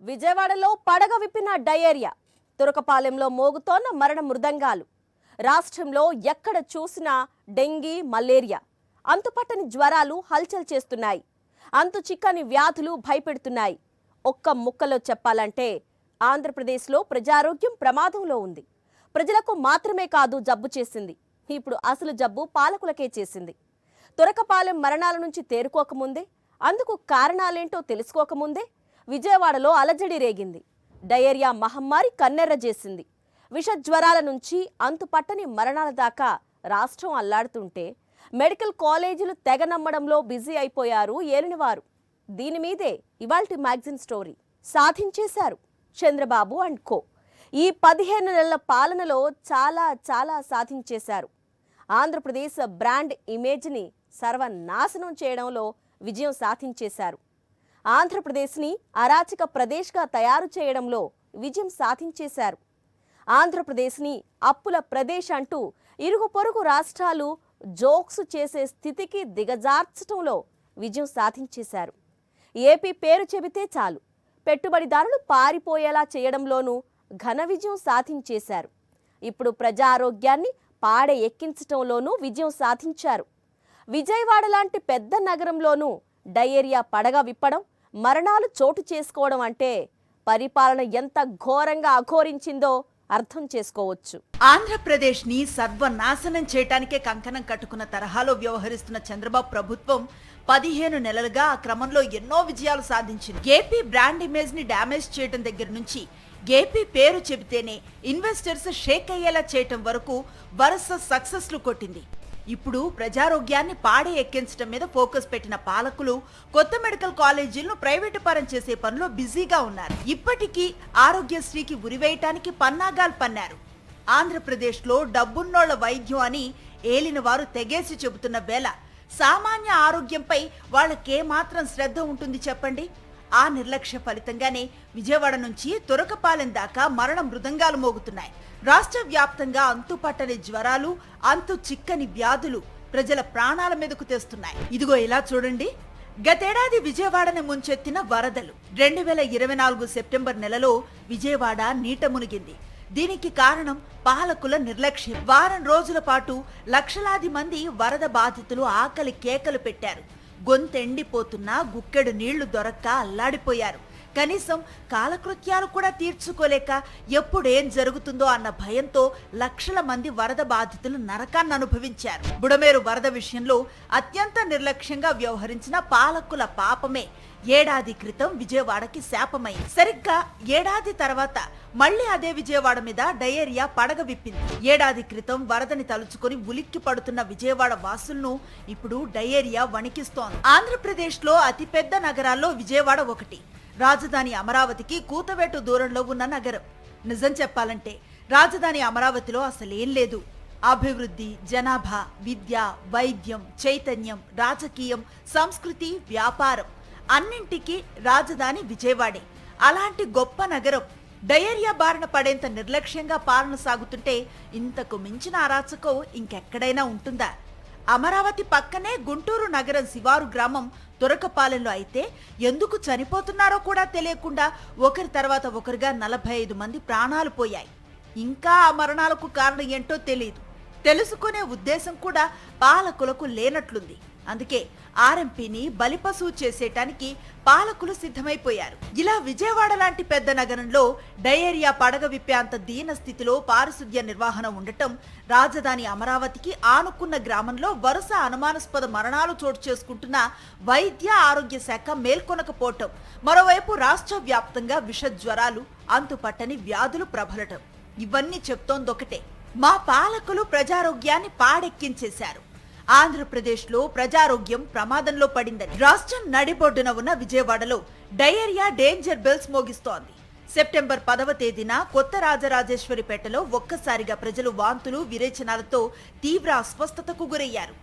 విజయవాడలో పడగ విప్పిన డయేరియా, తురకపాలెంలో మోగుతోన్న మరణ మృదంగాలు. రాష్ట్రంలో ఎక్కడ చూసినా డెంగీ, మలేరియా, అంతుపట్టని జ్వరాలు హల్చల్ చేస్తున్నాయి. అంతు చిక్కని వ్యాధులు భయపెడుతున్నాయి. ఒక్క ముక్కలో చెప్పాలంటే ఆంధ్రప్రదేశ్లో ప్రజారోగ్యం ప్రమాదంలో ఉంది. ప్రజలకు మాత్రమే కాదు జబ్బు చేసింది, ఇప్పుడు అసలు జబ్బు పాలకులకే చేసింది. తురకపాలెం మరణాల నుంచి తేరుకోకముందే, అందుకు కారణాలేంటో తెలుసుకోకముందే విజయవాడలో అలజడి రేగింది. డయేరియా మహమ్మారి కన్నెర్ర చేసింది. విష జ్వరాల నుంచి అంతుపట్టని మరణాల దాకా రాష్ట్రం అల్లాడుతుంటే మెడికల్ కాలేజీలు తెగ నమ్మడంలో బిజీ అయిపోయారు ఏలినవారు. దీని మీదే ఇవాల్టి మ్యాగజైన్ స్టోరీ. సాధించేశారు చంద్రబాబు అండ్ కో. ఈ 15 నెలల పాలనలో చాలా సాధించేశారు. ఆంధ్రప్రదేశ్ బ్రాండ్ ఇమేజ్ని సర్వనాశనం చేయడంలో విజయం సాధించేశారు. ఆంధ్రప్రదేశ్ని అరాచక ప్రదేశ్గా తయారు చేయడంలో విజయం సాధించేశారు. ఆంధ్రప్రదేశ్ని అప్పుల ప్రదేశ్ అంటూ ఇరుగు పొరుగు రాష్ట్రాలు జోక్స్ చేసే స్థితికి దిగజార్చడంలో విజయం సాధించేశారు. ఏపీ పేరు చెబితే చాలు పెట్టుబడిదారులు పారిపోయేలా చేయడంలోనూ ఘన విజయం సాధించేశారు. ఇప్పుడు ప్రజారోగ్యాన్ని పాడె ఎక్కించటంలోనూ విజయం సాధించారు. విజయవాడ లాంటి పెద్ద నగరంలోనూ డయేరియా పడగ విప్పడం, మరణాలు చోటు చేసుకోవడం అంటే పరిపాలన ఎంత ఘోరంగా అఘోరించిందో అర్థం చేసుకోవచ్చు. ఆంధ్రప్రదేశ్ ని సర్వనాశనం చేయటానికే కంకణం కట్టుకున్న తరహాలో వ్యవహరిస్తున్న చంద్రబాబు ప్రభుత్వం 15 నెలలుగా ఆ క్రమంలో ఎన్నో విజయాలు సాధించింది. ఏపీ బ్రాండ్ ఇమేజ్ ని డ్యామేజ్ చేయడం దగ్గర నుంచి ఏపీ పేరు చెబితేనే ఇన్వెస్టర్స్ షేక్ అయ్యేలా చేయటం వరకు వరుస సక్సెస్లు కొట్టింది. ఇప్పుడు ప్రజారోగ్యాన్ని పాడే ఎక్కించడం మీద ఫోకస్ పెట్టిన పాలకులు కొత్త మెడికల్ కాలేజీలను ప్రైవేటు పరం చేసే పనిలో బిజీగా ఉన్నారు. ఇప్పటికీ ఆరోగ్యశ్రీకి ఉరివేయటానికి పన్నాగాలు పన్నారు. ఆంధ్రప్రదేశ్లో డబ్బున్నోళ్ల వైద్యం అని ఏలిన వారు తెగేసి చెబుతున్న వేళ సామాన్య ఆరోగ్యంపై వాళ్ళకేమాత్రం శ్రద్ధ ఉంటుంది చెప్పండి? ఆ నిర్లక్ష్య ఫలితంగానే విజయవాడ నుంచి తురకపాలెం దాకా మరణ మృదంగాలు మోగుతున్నాయి. రాష్ట్ర వ్యాప్తంగా అంతుపట్టని జ్వరాలు, అంతు చిక్కని వ్యాధులు ప్రజల ప్రాణాల మీదకు తెస్తున్నాయి. ఇదిగో ఇలా చూడండి. గతేడాది విజయవాడని ముంచెత్తిన వరదలు. 2024 సెప్టెంబర్ నెలలో విజయవాడ నీట మునిగింది. దీనికి కారణం పాలకుల నిర్లక్ష్యం. వారం రోజుల పాటు లక్షలాది మంది వరద బాధితులు ఆకలి కేకలు పెట్టారు. గొంతెండిపోతున్నా గుక్కెడు నీళ్లు దొరక్క అల్లాడిపోయారు. కనీసం కాలకృత్యాలు కూడా తీర్చుకోలేక ఎప్పుడేం జరుగుతుందో అన్న భయంతో లక్షల మంది వరద బాధితులు నరకాన్ని అనుభవించారు. బుడమేరు వరద విషయంలో అత్యంత నిర్లక్ష్యంగా వ్యవహరించిన పాలకుల పాపమే ఏడాది క్రితం విజయవాడకి శాపమైంది. సరిగ్గా ఏడాది తర్వాత మళ్లీ అదే విజయవాడ మీద డయేరియా పడగ విప్పింది. ఏడాది క్రితం వరదని తలుచుకొని ఉలిక్కి పడుతున్న విజయవాడ వాసులను ఇప్పుడు డయేరియా వణికిస్తోంది. ఆంధ్రప్రదేశ్ లో అతిపెద్ద నగరాల్లో విజయవాడ ఒకటి. రాజధాని అమరావతికి కూతవేటు దూరంలో ఉన్న నగరం. నిజం చెప్పాలంటే రాజధాని అమరావతిలో అసలేం లేదు. అభివృద్ధి, జనాభా, విద్య, వైద్యం, చైతన్యం, రాజకీయం, సంస్కృతి, వ్యాపారం అన్నింటికీ రాజధాని విజయవాడే. అలాంటి గొప్ప నగరం డయేరియా బారిన పడేంత నిర్లక్ష్యంగా పాలన సాగుతుంటే ఇంతకు మించిన అరాచకం ఇంకెక్కడైనా ఉంటుందా? అమరావతి పక్కనే గుంటూరు నగరం శివారు గ్రామం తురకపాలెంలో అయితే ఎందుకు చనిపోతున్నారో కూడా తెలియకుండా ఒకరి తర్వాత ఒకరిగా 45 మంది ప్రాణాలు పోయాయి. ఇంకా ఆ మరణాలకు కారణం ఏంటో తెలియదు. తెలుసుకునే ఉద్దేశం కూడా పాలకులకు లేనట్లుంది. అందుకే ఆర్ఎంపీని బలిపశువు చేసేటానికి పాలకులు సిద్ధమైపోయారు. ఇలా విజయవాడ లాంటి పెద్ద నగరంలో డయేరియా పడగ విప్పే అంత దీన స్థితిలో పారిశుద్ధ్య నిర్వహణ ఉండటం, రాజధాని అమరావతికి ఆనుకున్న గ్రామంలో వరుస అనుమానాస్పద మరణాలు చోటు చేసుకుంటున్న వైద్య ఆరోగ్య శాఖ మేల్కొనకపోవటం, మరోవైపు రాష్ట్ర వ్యాప్తంగా విష జ్వరాలు, అంతుపట్టని వ్యాధులు ప్రబలటం, ఇవన్నీ చెప్తోందొకటే: మా పాలకులు ప్రజారోగ్యాన్ని పాడెక్కించేశారు. ఆంధ్రప్రదేశ్ లో ప్రజారోగ్యం ప్రమాదంలో పడిందని. రాష్ట్రం నడిబొడ్డున ఉన్న విజయవాడలో డయేరియా డేంజర్ బెల్స్ మోగిస్తోంది. సెప్టెంబర్ 10వ తేదీన కొత్త రాజరాజేశ్వరిపేటలో ఒక్కసారిగా ప్రజలు వాంతులు, విరేచనాలతో తీవ్ర అస్వస్థతకు గురయ్యారు.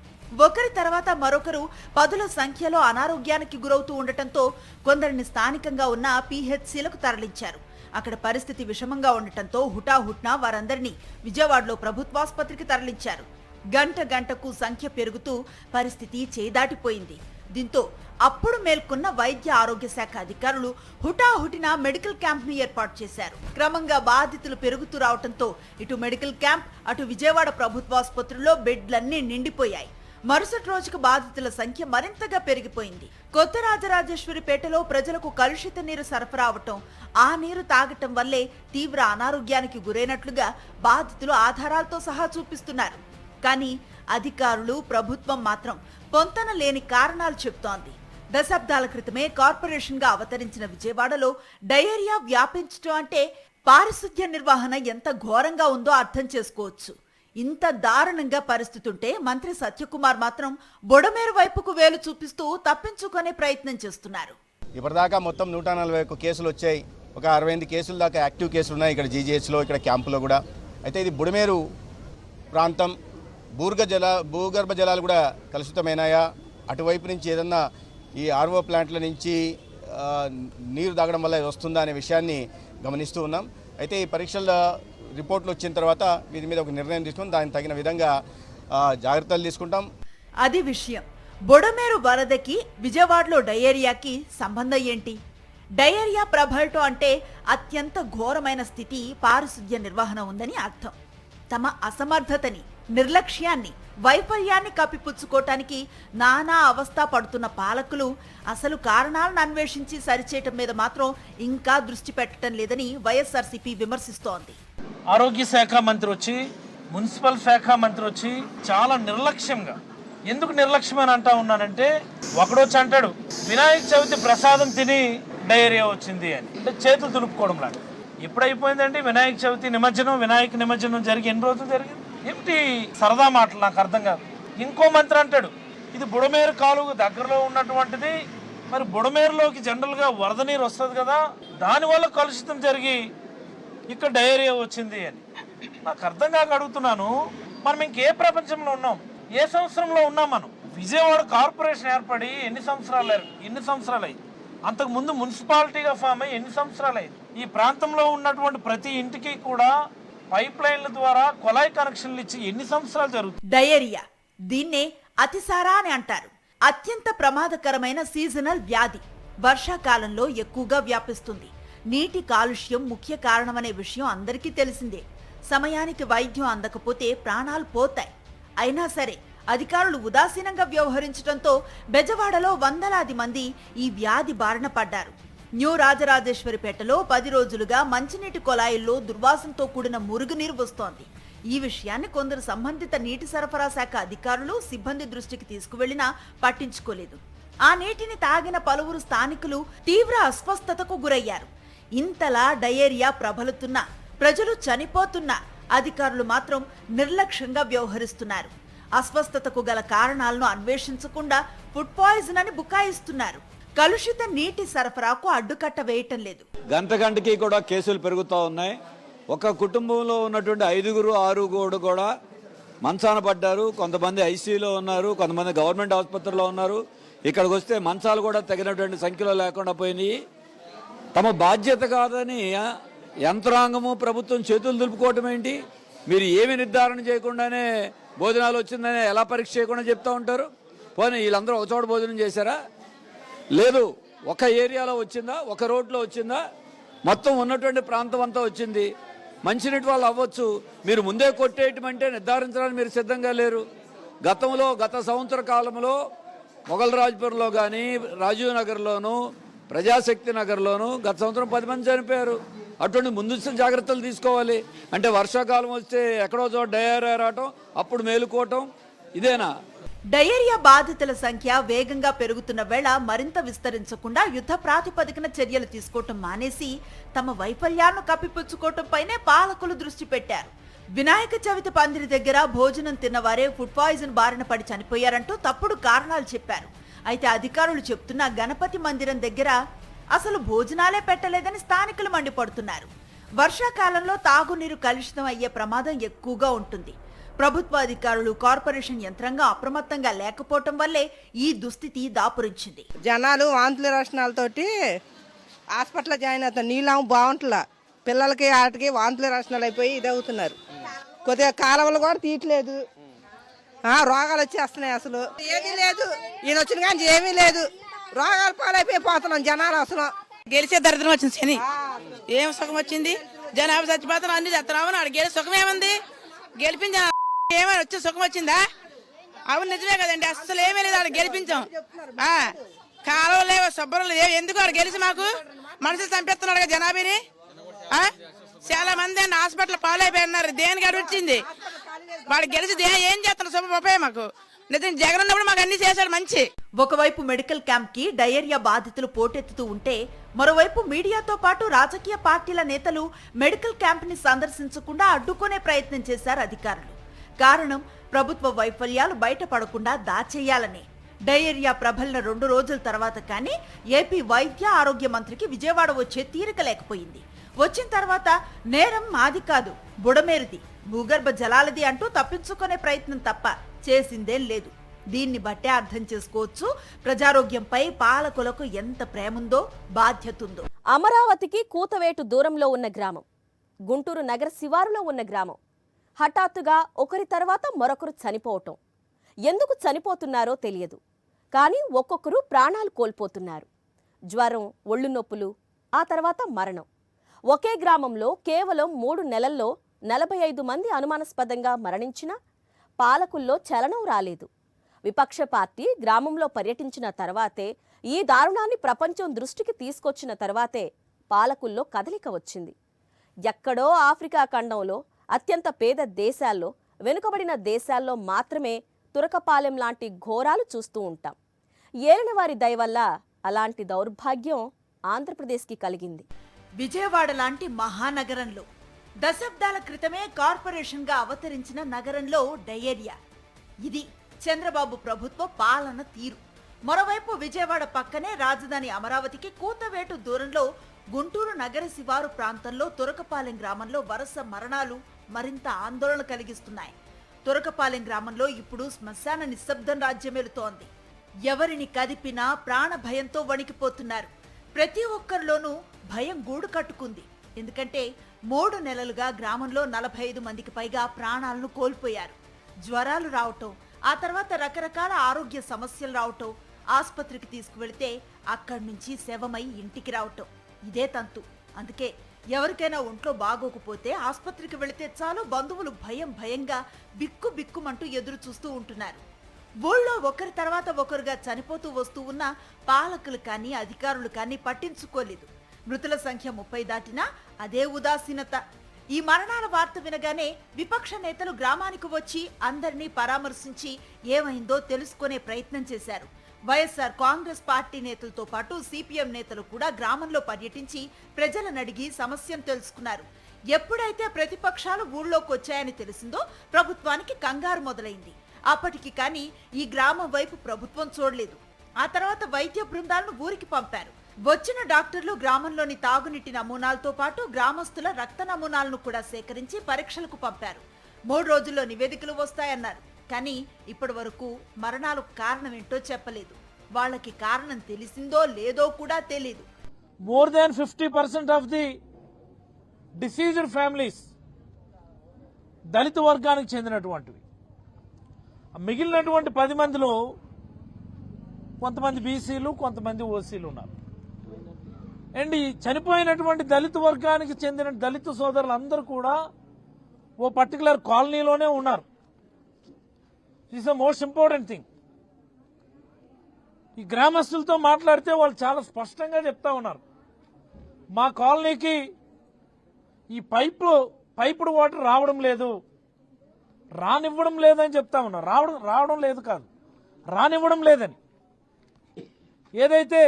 ఒకరి తర్వాత మరొకరు పదుల సంఖ్యలో అనారోగ్యానికి గురవుతూ ఉండటంతో కొందరిని స్థానికంగా ఉన్న పిహెచ్సిలకు తరలించారు. అక్కడ పరిస్థితి విషమంగా ఉండటంతో హుటాహుట్నా వారందరినీ విజయవాడలో ప్రభుత్వాసుపత్రికి తరలించారు. గంటకు సంఖ్య పెరుగుతూ పరిస్థితి చేదాటిపోయింది. దీంతో అప్పుడు మేల్కొన్న వైద్య ఆరోగ్య శాఖ అధికారులు హుటాహుటిన మెడికల్ క్యాంప్ ను ఏర్పాటు చేశారు. క్రమంగా బాధితులు పెరుగుతూ రావడంతో ఇటు మెడికల్ క్యాంప్ అటు విజయవాడ ప్రభుత్వాసుపత్రిలో బెడ్లన్నీ నిండిపోయాయి. మరుసటి రోజుకు బాధితుల సంఖ్య మరింతగా పెరిగిపోయింది. కొత్త రాజరాజేశ్వరిపేటలో ప్రజలకు కలుషిత నీరు సరఫరా అవటం, ఆ నీరు తాగటం వల్లే తీవ్ర అనారోగ్యానికి గురైనట్లుగా బాధితులు ఆధారాలతో సహా చూపిస్తున్నారు. కానీ అధికారులు ప్రభుత్వం మాత్రం పొంతన లేని కారణాలు చెబుతోంది. దశాబ్దాల క్రితమే కార్పొరేషన్ గా అవతరించిన విజయవాడలో డయేరియా వ్యాపించడం అంటే పారిశుద్ధ్య నిర్వహణ ఎంత ఘోరంగా ఉందో అర్థం చేసుకోవచ్చు. ఇంత దారుణంగా పరిస్థితి ఉంటే మంత్రి సత్యకుమార్ మాత్రం బొడమేరు వైపుకు వేలు చూపిస్తూ తప్పించుకునే ప్రయత్నం చేస్తున్నారు. ఇప్పటిదాకా మొత్తం 141 కేసులు వచ్చాయి. ఒక 68 కేసుల దాకా యాక్టివ్ కేసులు ఉన్నాయి ఇక్కడ జీజీహెచ్లో, ఇక్కడ క్యాంపులో కూడా. అయితే ఇది బుడమేరు ప్రాంతం, భూగర్భ జలాలు కూడా కలుషితమైనాయా, అటువైపు నుంచి ఏదన్నా ఈ ఆర్ఓ ప్లాంట్ల నుంచి నీరు తాగడం వల్ల వస్తుందా అనే విషయాన్ని గమనిస్తూ ఉన్నాం. అయితే ఈ పరీక్షల రిపోర్ట్లు వచ్చిన తర్వాత వీటి మీద ఒక నిర్ణయం తీసుకుని దానికి తగిన విధంగా జాగ్రత్తలు తీసుకుంటాం. అది విషయం. బొడమేరు వరదకి విజయవాడలో డయేరియాకి సంబంధం ఏంటి? డయేరియా ప్రబలటం అంటే అత్యంత ఘోరమైన స్థితి, పారిశుద్ధ్య నిర్వహణ ఉందని అర్థం. తమ అసమర్థతని, నిర్లక్ష్యాన్ని, వైఫల్యాన్ని కప్పిపుచ్చుకోవటానికి నానా అవస్థ పడుతున్న పాలకులు అసలు కారణాలను అన్వేషించి సరిచేయటం మీద మాత్రం ఇంకా దృష్టి పెట్టడం లేదని వైఎస్ఆర్సీపీ విమర్శిస్తోంది. ఆరోగ్య శాఖ మంత్రి వచ్చి, మున్సిపల్ శాఖ మంత్రి వచ్చి చాలా నిర్లక్ష్యంగా, ఎందుకు నిర్లక్ష్యం అంటా ఉన్నానంటే, ఒకడొచ్చి అంటాడు వినాయక చవితి ప్రసాదం తిని డయేరియా వచ్చింది అని, అంటే చేతులు దులుపుకోవడం లాంటి. ఎప్పుడైపోయిందంటే వినాయక చవితి నిమజ్జనం, వినాయక నిమజ్జనం జరిగి ఎన్ని రోజులు జరిగింది? ఏమిటి సరదా మాటలు, నాకు అర్థం కాదు. ఇంకో మంత్రి అంటాడు ఇది బుడమేరు కాలువ దగ్గరలో ఉన్నటువంటిది, మరి బుడమేరులోకి జనరల్గా వరద నీరు వస్తుంది కదా, దానివల్ల కలుషితం జరిగి ఇక్కడ డయేరియా వచ్చింది అని. నాకు అర్థం కాక అడుగుతున్నాను, మనం ఇంకే ప్రపంచంలో ఉన్నాం, ఏ సంవత్సరంలో ఉన్నాం? మనం విజయవాడ కార్పొరేషన్ ఏర్పడి ఎన్ని సంవత్సరాలు అయింది? అంతకు ముందు మున్సిపాలిటీగా ఫామ్ అయ్యి ఎన్ని సంవత్సరాలు అయింది? ఈ ప్రాంతంలో ఉన్నటువంటి ప్రతి ఇంటికి కూడా పైప్ లైన్ల ద్వారా కొలాయి కనెక్షన్లు ఇచ్చి ఎన్ని సంవత్సరాలు జరుగుతుంది? డయేరియా, దీన్నే అతిసార అని అంటారు. అత్యంత ప్రమాదకరమైన సీజనల్ వ్యాధి. వర్షాకాలంలో ఎక్కువగా వ్యాపిస్తుంది. నీటి కాలుష్యం ముఖ్య కారణమనే విషయం అందరికీ తెలిసిందే. సమయానికి వైద్యం అందకపోతే ప్రాణాలు పోతాయి. అయినా సరే అధికారులు ఉదాసీనంగా వ్యవహరించడంతో బెజవాడలో వందలాది మంది ఈ వ్యాధి బారిన పడ్డారు. న్యూ రాజరాజేశ్వరిపేటలో 10 రోజులుగా మంచినీటి కొలాయిల్లో దుర్వాసనతో కూడిన మురుగునీరు వస్తోంది. ఈ విషయాన్ని కొందరు సంబంధిత నీటి సరఫరా శాఖ అధికారులు, సిబ్బంది దృష్టికి తీసుకువెళ్లినా పట్టించుకోలేదు. ఆ నీటిని తాగిన పలువురు స్థానికులు తీవ్ర అస్వస్థతకు గురయ్యారు. ఇంతలా డయేరియా ప్రబలుతున్నా, ప్రజలు చనిపోతున్నా అధికారులు మాత్రం నిర్లక్ష్యంగా వ్యవహరిస్తున్నారు. అస్వస్థతకు గల కారణాలను అన్వేషించకుండా ఫుడ్ పాయిజన్ అని బుకాయిస్తున్నారు. కలుషిత నీటి సరఫరాకు అడ్డుకట్ట వేయటం లేదు. గంటకి కూడా కేసులు పెరుగుతూ ఉన్నాయి. ఒక కుటుంబంలో ఉన్నటువంటి 5-6 కూడా మంచాన పడ్డారు. కొంతమంది ఐసీయూలో ఉన్నారు, కొంతమంది గవర్నమెంట్ ఆసుపత్రిలో ఉన్నారు. ఇక్కడికి వస్తే మంచాలు కూడా తగినటువంటి సంఖ్యలో లేకుండా పోయినాయి. తమ బాధ్యత కాదని యంత్రాంగము, ప్రభుత్వం చేతులు దులుపుకోవటం ఏంటి? మీరు ఏమి నిర్ధారణ చేయకుండానే భోజనాలు వచ్చిందని ఎలా పరీక్ష చేయకుండా చెప్తూ ఉంటారు? పోనీ వీళ్ళందరూ ఒక చోట భోజనం చేశారా? లేదు. ఒక ఏరియాలో వచ్చిందా, ఒక రోడ్లో వచ్చిందా, మొత్తం ఉన్నటువంటి ప్రాంతం అంతా వచ్చింది. మంచినీటి వాళ్ళు అవ్వచ్చు, మీరు ముందే కొట్టేయటమంటే నిర్ధారించడానికి మీరు సిద్ధంగా లేరు. గత సంవత్సర కాలంలో మొఘల్ రాజ్పూర్లో కానీ, రాజీవ్ నగర్లోను, ప్రజాశక్తి నగర్లోను గత సంవత్సరం 10 మంది చనిపోయారు. అటువంటి ముందస్తు జాగ్రత్తలు తీసుకోవాలి. అంటే వర్షాకాలం వస్తే ఎక్కడో చోట డయేరియా రావటం, అప్పుడు మేలుకోవటం, ఇదేనా? డయేరియా బాధితుల సంఖ్య వేగంగా పెరుగుతున్న వేళ మరింత విస్తరించకుండా యుద్ధ ప్రాతిపదికన చర్యలు తీసుకోవటం మానేసి తమ వైఫల్యాలను కప్పిపుచ్చుకోవటంపైనే పాలకులు దృష్టి పెట్టారు. వినాయక చవితి పందిరి దగ్గర భోజనం తిన్నవారే ఫుడ్ పాయిజన్ బారిన పడి చనిపోయారంటూ తప్పుడు కారణాలు చెప్పారు. అయితే అధికారులు చెప్తున్న గణపతి మందిరం దగ్గర అసలు భోజనాలే పెట్టలేదని స్థానికులు మండిపడుతున్నారు. వర్షాకాలంలో తాగునీరు కలుషితం అయ్యే ప్రమాదం ఎక్కువగా ఉంటుంది. ప్రభుత్వ అధికారులు, కార్పొరేషన్ యంత్రాంగం అప్రమత్తంగా లేకపోవటం వల్లే ఈ దుస్థితి దాపురించింది. జనాలు వాంతుల రచనాలతోటి హాస్పిటల్లో జాయిన్ అవుతారు. నీళ్ళం బాగుంటలా, పిల్లలకి వాటికి వాంతుల రచనాలు అయిపోయి ఇది అవుతున్నారు. కొద్దిగా కాలువలు కూడా తీయట్లేదు. రోగాలు వచ్చేస్తున్నాయి. అసలు ఏమీ లేదు, ఈయన వచ్చిన కానీ ఏమీ లేదు. రోగాలు పాలైపోతున్నాం జనాలు. అసలు గెలిచే దరిద్రం వచ్చింది శని. ఏం సుఖం వచ్చింది? జనాభా చచ్చిపోతాను అన్ని చేస్తున్నావు. నాడు గెలిచి సుఖం ఏముంది? గెలిపించ ఏమైనా వచ్చే సుఖం వచ్చిందా? అవును నిజమే కదండి. అసలు ఏమీ లేదు. ఆడ గెలిపించాం. కాలువ లేవు, శుభ్రం లేవు. ఎందుకు ఆడ గెలిచి మాకు మనుషులు చంపేస్తున్నాడు కదా జనాభాని. చాలా మంది హాస్పిటల్ పాలైపోయినారు. దేనికి అడు వచ్చింది? వాడు గెలిచి ఏం చేస్తున్నారు? శుభ ఉపయోగం మాకు. నిజం జగన్ ఉన్నప్పుడు మాకు అన్ని చేశాడు మంచి. ఒకవైపు మెడికల్ క్యాంప్ కి డయేరియా బాధితులు పోటెత్తుతూ ఉంటే, మరోవైపు మీడియాతో పాటు రాజకీయ పార్టీల నేతలు మెడికల్ క్యాంప్ ని సందర్శించకుండా అడ్డుకునే ప్రయత్నం చేశారు అధికారులు. కారణం ప్రభుత్వ వైఫల్యాలు బయటపడకుండా దాచేయాలని. డయేరియా ప్రబలిన 2 రోజుల తర్వాత కానీ ఏపీ వైద్య ఆరోగ్య మంత్రికి విజయవాడ వచ్చే తీరిక లేకపోయింది. వచ్చిన తర్వాత నేరం మాది కాదు, బుడమేరుది, భూగర్భ జలాలది అంటూ తప్పించుకునే ప్రయత్నం తప్ప చేసిందేం లేదు. దీన్ని బట్టే అర్థం చేసుకోవచ్చు ప్రజారోగ్యంపై పాలకులకు ఎంత ప్రేముందో, బాధ్యతుందో. అమరావతికి కూతవేటు దూరంలో ఉన్న గ్రామం, గుంటూరు నగర శివారులో ఉన్న గ్రామం. హఠాత్తుగా ఒకరి తర్వాత మరొకరు చనిపోవటం. ఎందుకు చనిపోతున్నారో తెలియదు, కానీ ఒక్కొక్కరు ప్రాణాలు కోల్పోతున్నారు. జ్వరం, ఒళ్ళు నొప్పులు, ఆ తర్వాత మరణం. ఒకే గ్రామంలో కేవలం 3 నెలల్లో 45 మంది అనుమానాస్పదంగా మరణించినా పాలకుల్లో చలనం రాలేదు. విపక్ష పార్టీ గ్రామంలో పర్యటించిన తర్వాతే, ఈ దారుణాన్ని ప్రపంచం దృష్టికి తీసుకొచ్చిన తర్వాతే పాలకుల్లో కదలిక వచ్చింది. ఎక్కడో ఆఫ్రికా ఖండంలో, అత్యంత పేద దేశాల్లో, వెనుకబడిన దేశాల్లో మాత్రమే తురకపాలెం లాంటి ఘోరాలు చూస్తూ ఉంటాం. ఏలినవారి దయ వల్ల అలాంటి దౌర్భాగ్యం ఆంధ్రప్రదేశ్కి కలిగింది. విజయవాడ లాంటి మహానగరంలో దశాబ్దాల క్రితమే కార్పొరేషన్ గా అవతరించిన నగరంలో డయేరియా. ఇది చంద్రబాబు ప్రభుత్వ పాలన తీరు. మరోవైపు విజయవాడ పక్కనే రాజధాని అమరావతికి కూతవేటు దూరంలో గుంటూరు నగర శివారు ప్రాంతంలో తురకపాలెం గ్రామంలో వరుస మరణాలు మరింత ఆందోళన కలిగిస్తున్నాయి. తురకపాలెం గ్రామంలో ఇప్పుడు శ్మశాన నిశ్శబ్దం రాజ్యమేలుతోంది. ఎవరిని కదిపినా ప్రాణ భయంతో వణికిపోతున్నారు. ప్రతి ఒక్కరిలోనూ భయం గూడు కట్టుకుంది. ఎందుకంటే 3 నెలలుగా గ్రామంలో 45 మందికి పైగా ప్రాణాలను కోల్పోయారు. జ్వరాలు రావటం, ఆ తర్వాత రకరకాల ఆరోగ్య సమస్యలు రావటం, ఆసుపత్రికి తీసుకువెళితే అక్కడి నుంచి శవమై ఇంటికి రావటం, ఇదే తంతు. అందుకే ఎవరికైనా ఒంట్లో బాగోకపోతే ఆసుపత్రికి వెళితే చాలు బంధువులు భయంగా బిక్కుమంటూ ఎదురు చూస్తూ ఉంటున్నారు. ఊళ్ళో ఒకరి తర్వాత ఒకరుగా చనిపోతూ వస్తూ ఉన్న పాలకులు కానీ అధికారులు కానీ పట్టించుకోలేదు. మృతుల సంఖ్య 30 దాటినా అదే ఉదాసీనత. ఈ మరణాల వార్త వినగానే విపక్ష నేతలు గ్రామానికి వచ్చి అందరినీ పరామర్శించి ఏమైందో తెలుసుకునే ప్రయత్నం చేశారు. వైఎస్ఆర్ కాంగ్రెస్ పార్టీ నేతలతో పాటు సిపిఎం నేతలు కూడా గ్రామంలో పర్యటించి ప్రజలను అడిగి సమస్యను తెలుసుకున్నారు. ఎప్పుడైతే ప్రతిపక్షాలు ఊళ్ళోకి వచ్చాయని తెలిసిందో ప్రభుత్వానికి కంగారు మొదలైంది. అప్పటికి కానీ ఈ గ్రామం వైపు ప్రభుత్వం చూడలేదు. ఆ తర్వాత వైద్య బృందాలను ఊరికి పంపారు. వచ్చిన డాక్టర్లు గ్రామంలోని తాగునీటి నమూనాలతో పాటు గ్రామస్తుల రక్త నమూనాలను కూడా సేకరించి పరీక్షలకు పంపారు. 3 రోజుల్లో నివేదికలు వస్తాయన్నారు. కానీ ఇప్పటి వరకు మరణాలకు కారణం ఏంటో చెప్పలేదు. వాళ్ళకి కారణం తెలిసిందో లేదో కూడా తెలీదు. More than 50% of the diseased families దళిత వర్గానికి చెందినటువంటివి. మిగిలినటువంటి 10 మందిలో కొంతమంది బీసీలు, కొంతమంది ఓసీలు ఉన్నారు. అండ్ ఈ చనిపోయినటువంటి దళిత వర్గానికి చెందిన దళిత సోదరులందరూ కూడా ఓ పర్టికులర్ కాలనీలోనే ఉన్నారు. It's the most important thing. ఈ గ్రామస్తులతో మాట్లాడితే వాళ్ళు చాలా స్పష్టంగా చెప్తా ఉన్నారు, మా కాలనీకి ఈ పైపుడు వాటర్ రావడం లేదు, రానివ్వడం లేదని చెప్తా ఉన్నారు. రావడం లేదు కాదు, రానివ్వడం లేదని. ఏదైతే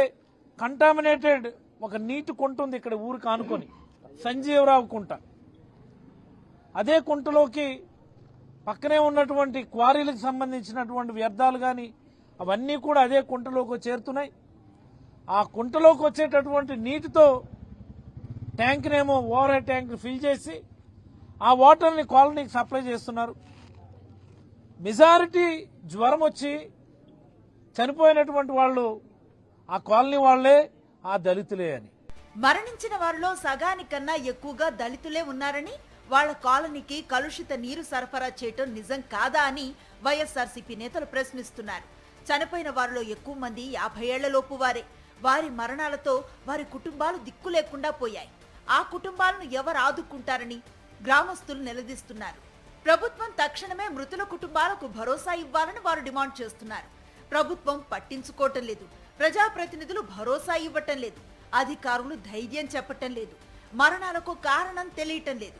కంటామినేటెడ్ ఒక నీటి కుంట ఉంది ఇక్కడ ఊరికి ఆనుకొని, సంజీవరావు కుంట, అదే కుంటలోకి పక్కనే ఉన్నటువంటి క్వారీలకు సంబంధించినటువంటి వ్యర్థాలు కానీ అవన్నీ కూడా అదే కుంటలోకి చేరుతున్నాయి. ఆ కుంటలోకి వచ్చేటటువంటి నీటితో ట్యాంక్నేమో ఓవర్ హెడ్ ట్యాంక్ ఫిల్ చేసి ఆ వాటర్ని కాలనీకి సప్లై చేస్తున్నారు. మెజారిటీ జ్వరం వచ్చి చనిపోయినటువంటి వాళ్ళు ఆ కాలనీ వాళ్లే, ఆ దళితులే అని. మరణించిన వారిలో సగానికన్నా ఎక్కువగా దళితులే ఉన్నారని, వాళ్ళ కాలనీకి కలుషిత నీరు సరఫరా చేయటం నిజం కాదా అని వైఎస్ఆర్సీపీ నేతలు ప్రశ్నిస్తున్నారు. చనిపోయిన వారిలో ఎక్కువ మంది 50 ఏళ్లలోపు వారే. వారి మరణాలతో వారి కుటుంబాలు దిక్కు లేకుండా పోయాయి. ఆ కుటుంబాలను ఎవరు ఆదుకుంటారని గ్రామస్తులు నిలదీస్తున్నారు. ప్రభుత్వం తక్షణమే మృతుల కుటుంబాలకు భరోసా ఇవ్వాలని వారు డిమాండ్ చేస్తున్నారు. ప్రభుత్వం పట్టించుకోవటం లేదు. ప్రజాప్రతినిధులు భరోసా ఇవ్వటం లేదు. అధికారులు ధైర్యం చెప్పటం లేదు. మరణాలకు కారణం తెలియటం లేదు.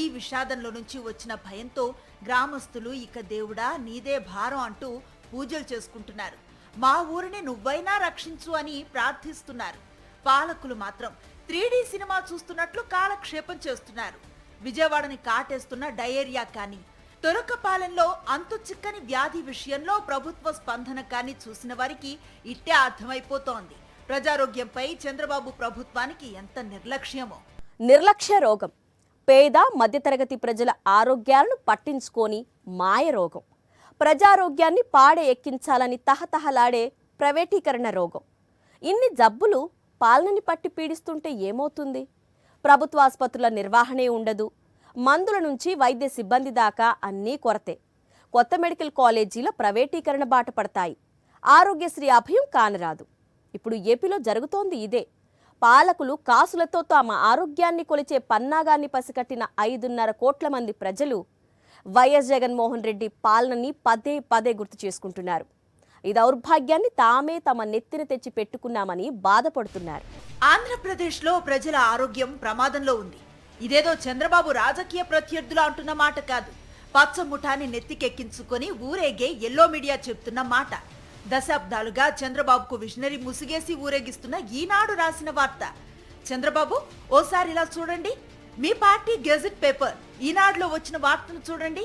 ఈ విషాదంలో నుంచి వచ్చిన భయంతో గ్రామస్తులు ఇక దేవుడా నీదే భారం అంటూ పూజలు చేసుకుంటున్నారు. మా ఊరిని నువ్వైనా రక్షించు అని ప్రార్థిస్తున్నారు. పాలకులు మాత్రం 3D సినిమా చూస్తున్నట్లు కాలక్షేపం చేస్తున్నారు. విజయవాడని కాటేస్తున్న డయేరియా కానీ, తొరకపాలెంలో అంతు చిక్కని వ్యాధి విషయంలో ప్రభుత్వ స్పందన కానీ చూసిన వారికి ఇట్టే అర్థమైపోతోంది ప్రజారోగ్యంపై చంద్రబాబు ప్రభుత్వానికి ఎంత నిర్లక్ష్యమో. నిర్లక్ష్య రోగం, పేద మధ్యతరగతి ప్రజల ఆరోగ్యాలను పట్టించుకోని మాయ రోగం, ప్రజారోగ్యాన్ని పాడే ఎక్కించాలని తహతహలాడే ప్రైవేటీకరణ రోగం. ఇన్ని జబ్బులు పాలనని పట్టి పీడిస్తుంటే ఏమవుతుంది? ప్రభుత్వ ఆసుపత్రుల నిర్వహణే ఉండదు. మందుల నుంచి వైద్య సిబ్బంది దాకా అన్నీ కొరతే. కొత్త మెడికల్ కాలేజీల ప్రైవేటీకరణ బాట పడతాయి. ఆరోగ్యశ్రీ అభయం కానరాదు. ఇప్పుడు ఏపీలో జరుగుతోంది ఇదే. పాలకులు కాసులతో తమ ఆరోగ్యాన్ని కొలిచే పన్నాగాన్ని పసిగట్టిన 5.5 కోట్ల మంది ప్రజలు వైఎస్ జగన్మోహన్ రెడ్డి పాలనని పదే పదే గుర్తు చేసుకుంటున్నారు. ఈ దౌర్భాగ్యాన్ని తామే తమ నెత్తిన తెచ్చి పెట్టుకున్నామని బాధపడుతున్నారు. ఆంధ్రప్రదేశ్లో ప్రజల ఆరోగ్యం ప్రమాదంలో ఉంది. ఇదేదో చంద్రబాబు రాజకీయ ప్రత్యర్థులు అంటున్న మాట కాదు. పచ్చ ముఠాన్ని నెత్తికెక్కించుకొని ఊరేగే ఎల్లో మీడియా చెప్తున్న మాట. దశాబ్దాలుగా చంద్రబాబుకు విజనరీ ముసిగేసి ఊరేగిస్తున్న ఈనాడు రాసిన వార్త. చంద్రబాబు ఓసారి ఇలా చూడండి. మీ పార్టీ గెజెట్ పేపర్ ఈనాడులో వచ్చిన వార్తను చూడండి.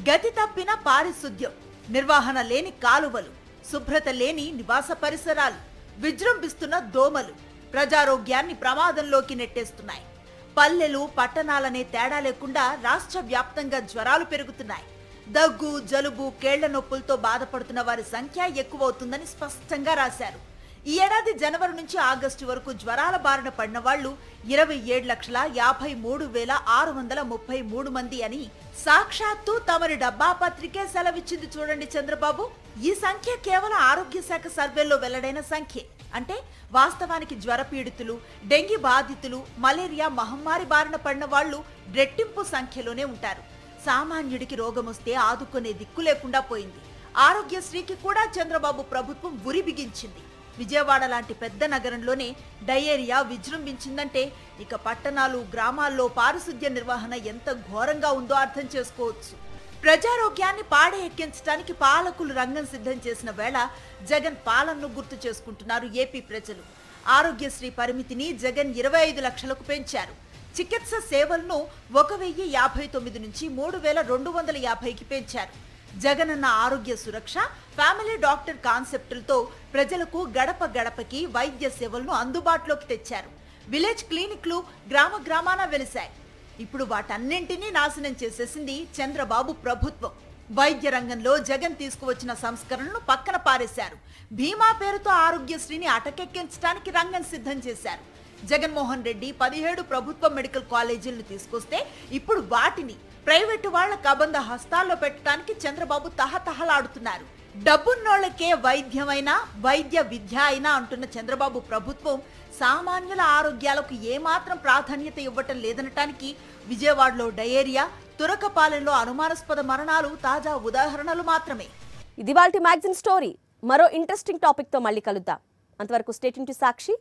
గతి తప్పిన పారిశుద్ధ్యం, నిర్వహణ లేని కాలువలు, శుభ్రత లేని నివాస పరిసరాలు, విజృంభిస్తున్న దోమలు ప్రజారోగ్యాన్ని ప్రమాదంలోకి నెట్టేస్తున్నాయి. పల్లెలు పట్టణాలనే తేడా లేకుండా రాష్ట్ర వ్యాప్తంగా జ్వరాలు పెరుగుతున్నాయి. దగ్గు, జలుబు, కేళ్ల నొప్పులతో బాధపడుతున్న వారి సంఖ్య ఎక్కువవుతుందని స్పష్టంగా రాశారు. ఈ ఏడాది జనవరి నుంచి ఆగస్టు వరకు జ్వరాల బారిన పడిన వాళ్లు 27,53,633 మంది అని సాక్షాత్తు తమరి డబ్బా పత్రికే సెలవిచ్చింది. చూడండి చంద్రబాబు, ఈ సంఖ్య కేవలం ఆరోగ్య శాఖ సర్వేలో వెల్లడైన సంఖ్యే. అంటే వాస్తవానికి జ్వర పీడితులు, డెంగీ బాధితులు, మలేరియా మహమ్మారి బారిన పడిన వాళ్లు రెట్టింపు సంఖ్యలోనే ఉంటారు. సామాన్యుడికి రోగం వస్తే ఆదుకునే దిక్కు లేకుండా పోయింది. ఆరోగ్యశ్రీకి కూడా చంద్రబాబు ప్రభుత్వం ఉరి బిగించింది. విజయవాడ లాంటి పెద్ద నగరంలోనే డయేరియా విజృంభించిందంటే ఇక పట్టణాలు, గ్రామాల్లో పారిశుద్ధ్య నిర్వహణ ఎంత ఘోరంగా ఉందో అర్థం చేసుకోవచ్చు. ప్రజారోగ్యాన్ని పాడే ఎక్కించడానికి పాలకులు రంగం సిద్ధం చేసిన వేళ జగన్ పాలనను గుర్తు చేసుకుంటున్నారు ఏపీ ప్రజలు. ఆరోగ్యశ్రీ పరిమితిని జగన్ 25 లక్షలకు పెంచారు. చికిత్స సేవలను 1,059 నుంచి 3,250కి పెంచారు. జగనన్న ఆరోగ్య సురక్ష, ఫ్యామిలీ డాక్టర్ కాన్సెప్టులతో ప్రజలకు గడప గడపకి వైద్య సేవలను అందుబాటులోకి తెచ్చారు. విలేజ్ క్లినిక్లు గ్రామ గ్రామాన వెలిశాయి. ఇప్పుడు వాటన్నింటినీ నాశనం చేసేసింది చంద్రబాబు ప్రభుత్వం. వైద్య రంగంలో జగన్ తీసుకువచ్చిన సంస్కరణలను పక్కన పారేశారు. బీమా పేరుతో ఆరోగ్యశ్రీని అటకెక్కించడానికి రంగం సిద్ధం చేశారు. జగన్మోహన్ రెడ్డి 17 ప్రభుత్వ మెడికల్ కాలేజీలను తీసుకొస్తే ఇప్పుడు వాటిని ప్రైవేటు వాళ్ల కబంధ హస్తాల్లో పెట్టడానికి చంద్రబాబు తహతహలాడుతున్నారు. డబ్బున్నోళ్లకే వైద్యమైనా, వైద్య విద్య అయినా అంటున్న చంద్రబాబు ప్రభుత్వం సామాన్యుల ఆరోగ్యాలకు ఏమాత్రం ప్రాధాన్యత ఇవ్వటం లేదనటానికి విజయవాడలో డయేరియా, తురకపాలెంలో అనుమానాస్పద మరణాలు తాజా ఉదాహరణలు మాత్రమే. ఇది వాల్టి మ్యాగజైన్ స్టోరీ. మరో ఇంట్రెస్టింగ్ టాపిక్ తో మళ్ళీ కలుద్దాం. అంతవరకు స్టే ట్యూన్ టు సాక్షి.